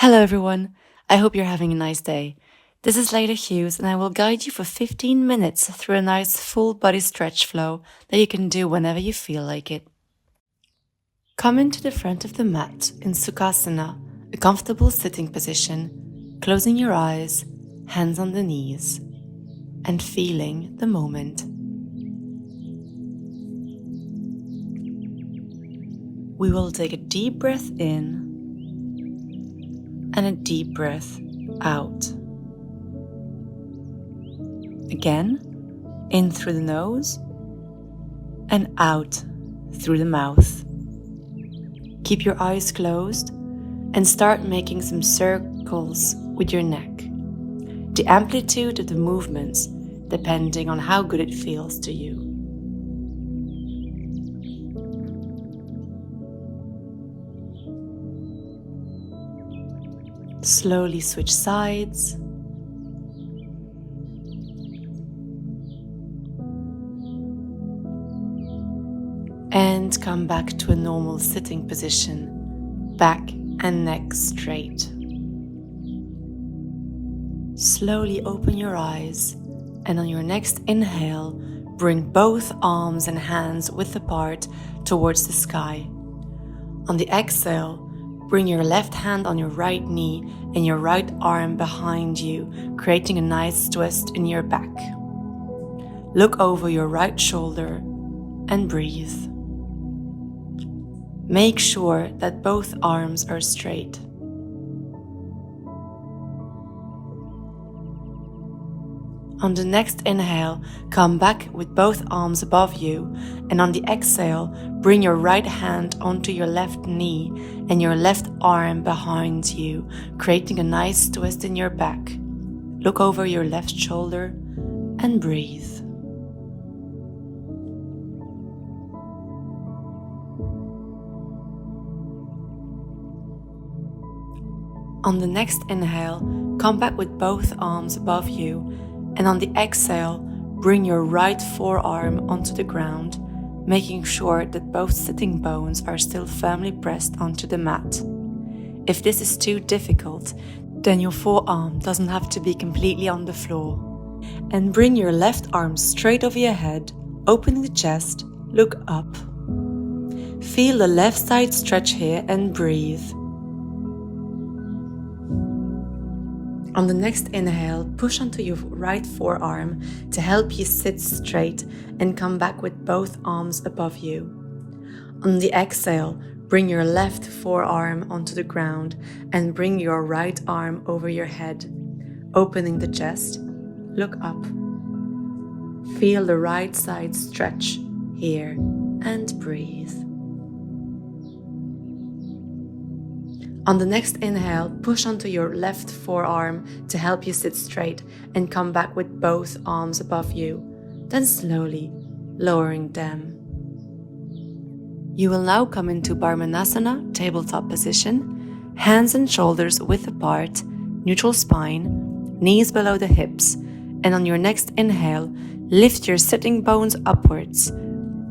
Hello everyone, I hope you're having a nice day. This is Leila Hughes and I will guide you for 15 minutes through a nice full body stretch flow that you can do whenever you feel like it. Come into the front of the mat in Sukhasana, a comfortable sitting position, closing your eyes, hands on the knees, and feeling the moment. We will take a deep breath in and a deep breath out. Again, in through the nose and out through the mouth. Keep your eyes closed and start making some circles with your neck. The amplitude of the movements depending on how good it feels to you. Slowly switch sides. And come back to a normal sitting position, back and neck straight. Slowly open your eyes and on your next inhale, bring both arms and hands width apart towards the sky. On the exhale, bring your left hand on your right knee and your right arm behind you, creating a nice twist in your back. Look over your right shoulder and breathe. Make sure that both arms are straight. On the next inhale, come back with both arms above you, and on the exhale, bring your right hand onto your left knee and your left arm behind you, creating a nice twist in your back. Look over your left shoulder and breathe. On the next inhale, come back with both arms above you, and on the exhale, bring your right forearm onto the ground, making sure that both sitting bones are still firmly pressed onto the mat. If this is too difficult, then your forearm doesn't have to be completely on the floor. And bring your left arm straight over your head, opening the chest, look up. Feel the left side stretch here and breathe. On the next inhale, push onto your right forearm to help you sit straight and come back with both arms above you. On the exhale, bring your left forearm onto the ground and bring your right arm over your head. Opening the chest, look up. Feel the right side stretch here and breathe. On the next inhale, push onto your left forearm to help you sit straight and come back with both arms above you, then slowly lowering them. You will now come into Barmanasana, tabletop position, hands and shoulders width apart, neutral spine, knees below the hips, and on your next inhale, lift your sitting bones upwards,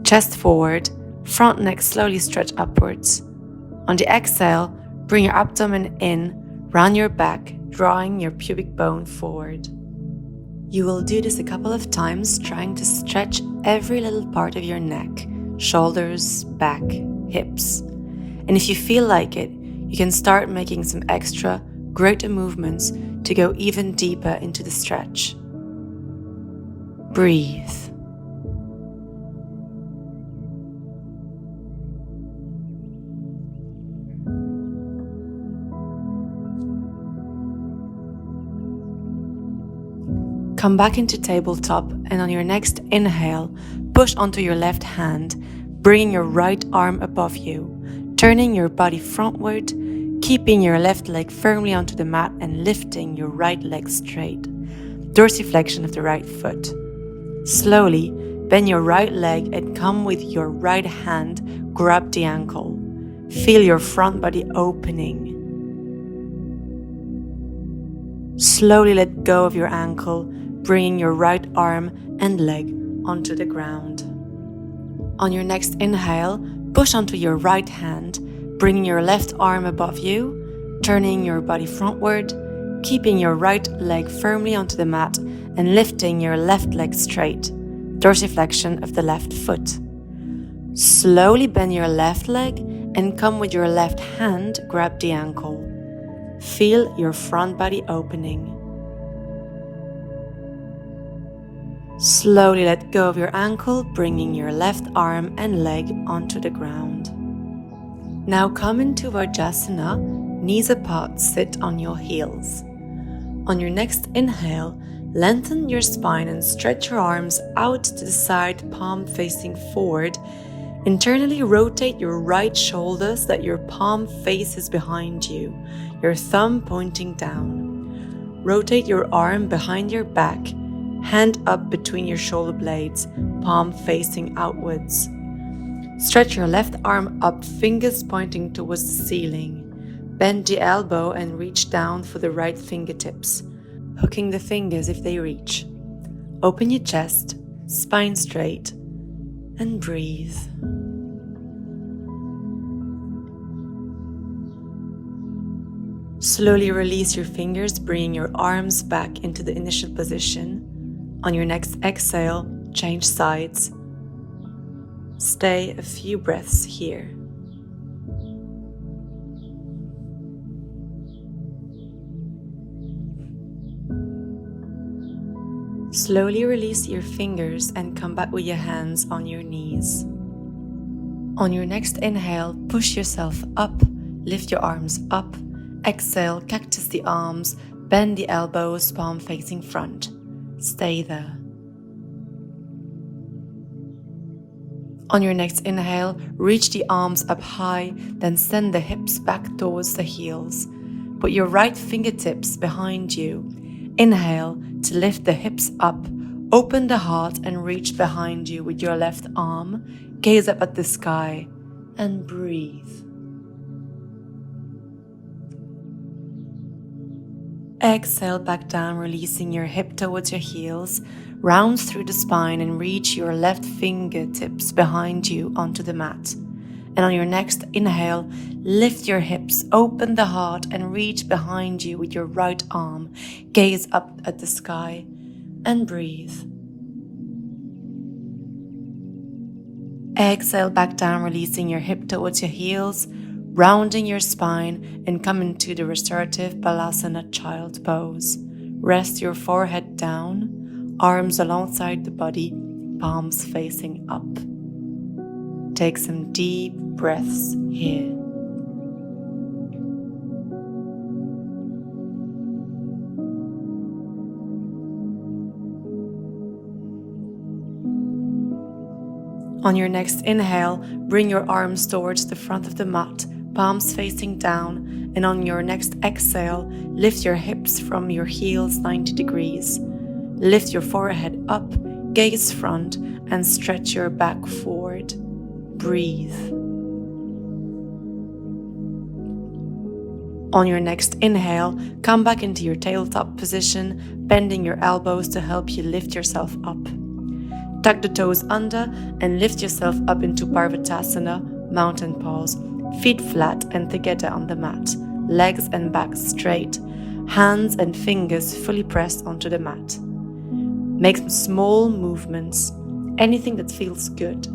chest forward, front neck slowly stretch upwards. On the exhale, bring your abdomen in, round your back, drawing your pubic bone forward. You will do this a couple of times, trying to stretch every little part of your neck, shoulders, back, hips. And if you feel like it, you can start making some extra, greater movements to go even deeper into the stretch. Breathe. Come back into tabletop and on your next inhale, push onto your left hand, bringing your right arm above you, turning your body frontward, keeping your left leg firmly onto the mat and lifting your right leg straight. Dorsiflexion of the right foot. Slowly bend your right leg and come with your right hand, grab the ankle. Feel your front body opening. Slowly let go of your ankle, bringing your right arm and leg onto the ground. On your next inhale, push onto your right hand, bringing your left arm above you, Turning your body frontward, keeping your right leg firmly onto the mat and lifting your left leg straight, dorsiflexion of the left foot. Slowly bend your left leg and come with your left hand, grab the ankle. Feel your front body opening. Slowly let go of your ankle, bringing your left arm and leg onto the ground. Now come into Vajrasana, knees apart, sit on your heels. On your next inhale, lengthen your spine and stretch your arms out to the side, palm facing forward. Internally rotate your right shoulder so that your palm faces behind you, your thumb pointing down. Rotate your arm behind your back, hand up between your shoulder blades, palm facing outwards. Stretch your left arm up, fingers pointing towards the ceiling. Bend the elbow and reach down for the right fingertips, hooking the fingers if they reach. Open your chest, spine straight, and breathe. Slowly release your fingers, bringing your arms back into the initial position. On your next exhale, change sides. Stay a few breaths here. Slowly release your fingers and come back with your hands on your knees. On your next inhale, push yourself up, lift your arms up. Exhale, cactus the arms, bend the elbows, palm facing front. Stay there. On your next inhale, reach the arms up high, then send the hips back towards the heels. Put your right fingertips behind you. Inhale to lift the hips up, open the heart and reach behind you with your left arm. Gaze up at the sky and breathe. Exhale back down, releasing your hip towards your heels. Round through the spine and reach your left fingertips behind you onto the mat. And on your next inhale, lift your hips, open the heart and reach behind you with your right arm. Gaze up at the sky and breathe. Exhale back down, releasing your hip towards your heels, rounding your spine and come into the restorative Balasana child pose. Rest your forehead down, arms alongside the body, palms facing up. Take some deep breaths here. On your next inhale, bring your arms towards the front of the mat, palms facing down, and on your next exhale, lift your hips from your heels 90 degrees. Lift your forehead up, gaze front, and stretch your back forward. Breathe. On your next inhale, come back into your tabletop position, bending your elbows to help you lift yourself up. Tuck the toes under and lift yourself up into Parvatasana, mountain pose. Feet flat and together on the mat. Legs and back straight. Hands and fingers fully pressed onto the mat. Make some small movements, anything that feels good.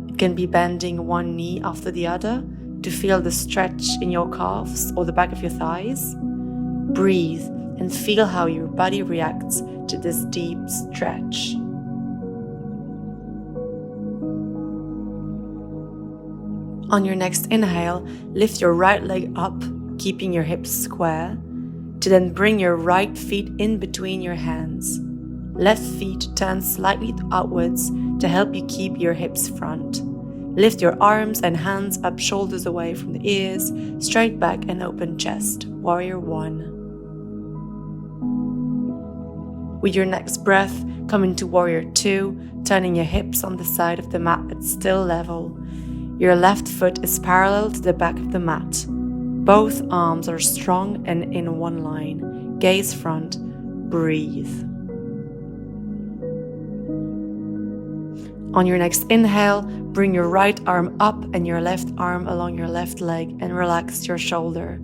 It can be bending one knee after the other to feel the stretch in your calves or the back of your thighs. Breathe and feel how your body reacts to this deep stretch. On your next inhale, lift your right leg up, keeping your hips square, to then bring your right feet in between your hands. Left feet turn slightly outwards to help you keep your hips front. Lift your arms and hands up, shoulders away from the ears, straight back and open chest. Warrior One. With your next breath, come into Warrior Two, turning your hips on the side of the mat at still level. Your left foot is parallel to the back of the mat. Both arms are strong and in one line. Gaze front, breathe. On your next inhale, bring your right arm up and your left arm along your left leg and relax your shoulder.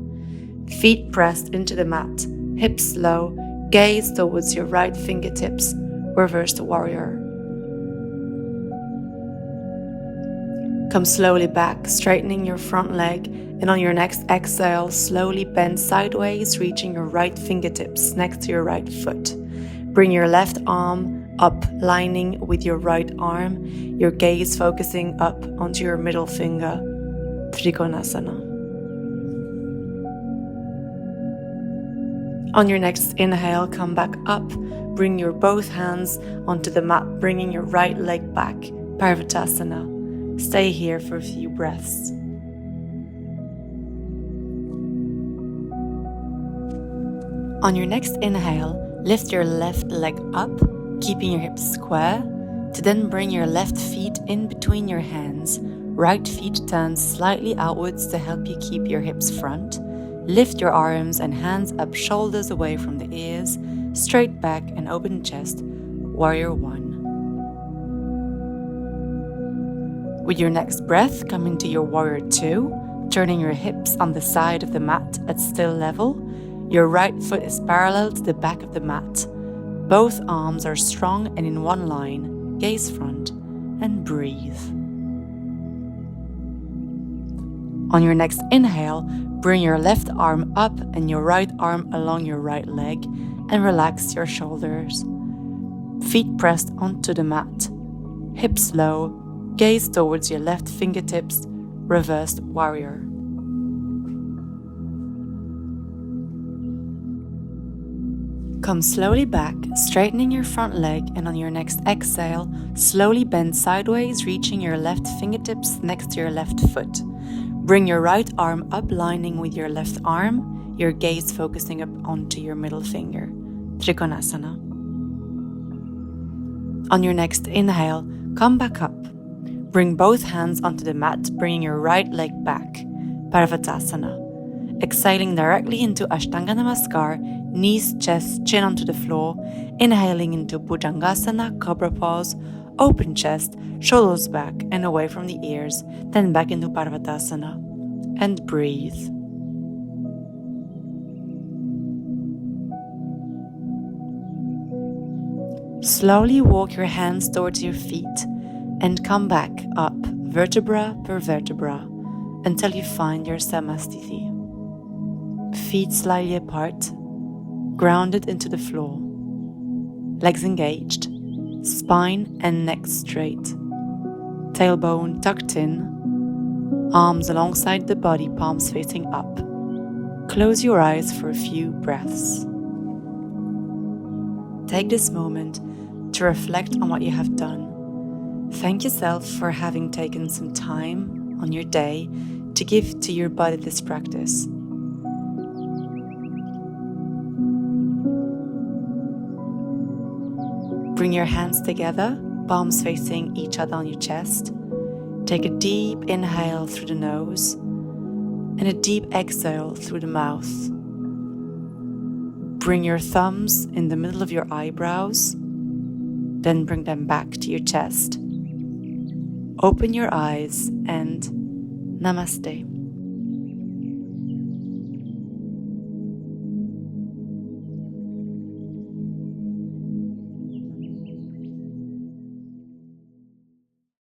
Feet pressed into the mat, hips low, gaze towards your right fingertips, reversed warrior. Come slowly back, straightening your front leg, and on your next exhale, slowly bend sideways, reaching your right fingertips next to your right foot. Bring your left arm up, lining with your right arm, your gaze focusing up onto your middle finger, Trikonasana. On your next inhale, come back up, bring your both hands onto the mat, bringing your right leg back, Parvatasana. Stay here for a few breaths. On your next inhale, lift your left leg up, keeping your hips square, to then bring your left feet in between your hands. Right feet turn slightly outwards to help you keep your hips front. Lift your arms and hands up, shoulders away from the ears, straight back and open chest, warrior one. With your next breath, come into your warrior two, turning your hips on the side of the mat at still level. Your right foot is parallel to the back of the mat. Both arms are strong and in one line. Gaze front and breathe. On your next inhale, bring your left arm up and your right arm along your right leg and relax your shoulders. Feet pressed onto the mat. Hips low. Gaze towards your left fingertips, reversed warrior. Come slowly back, straightening your front leg, and on your next exhale, slowly bend sideways, reaching your left fingertips next to your left foot. Bring your right arm up, lining with your left arm, your gaze focusing up onto your middle finger, Trikonasana. On your next inhale, come back up. Bring both hands onto the mat, bringing your right leg back, Parvatasana. Exhaling directly into Ashtanga Namaskar, knees, chest, chin onto the floor. Inhaling into Bhujangasana, Cobra Pose, open chest, shoulders back and away from the ears. Then back into Parvatasana. And breathe. Slowly walk your hands towards your feet and come back up, vertebra per vertebra, until you find your Samasthiti. Feet slightly apart, grounded into the floor. Legs engaged, spine and neck straight. Tailbone tucked in, arms alongside the body, palms facing up. Close your eyes for a few breaths. Take this moment to reflect on what you have done. Thank yourself for having taken some time on your day to give to your body this practice. Bring your hands together, palms facing each other on your chest. Take a deep inhale through the nose and a deep exhale through the mouth. Bring your thumbs in the middle of your eyebrows, then bring them back to your chest. Open your eyes and Namaste.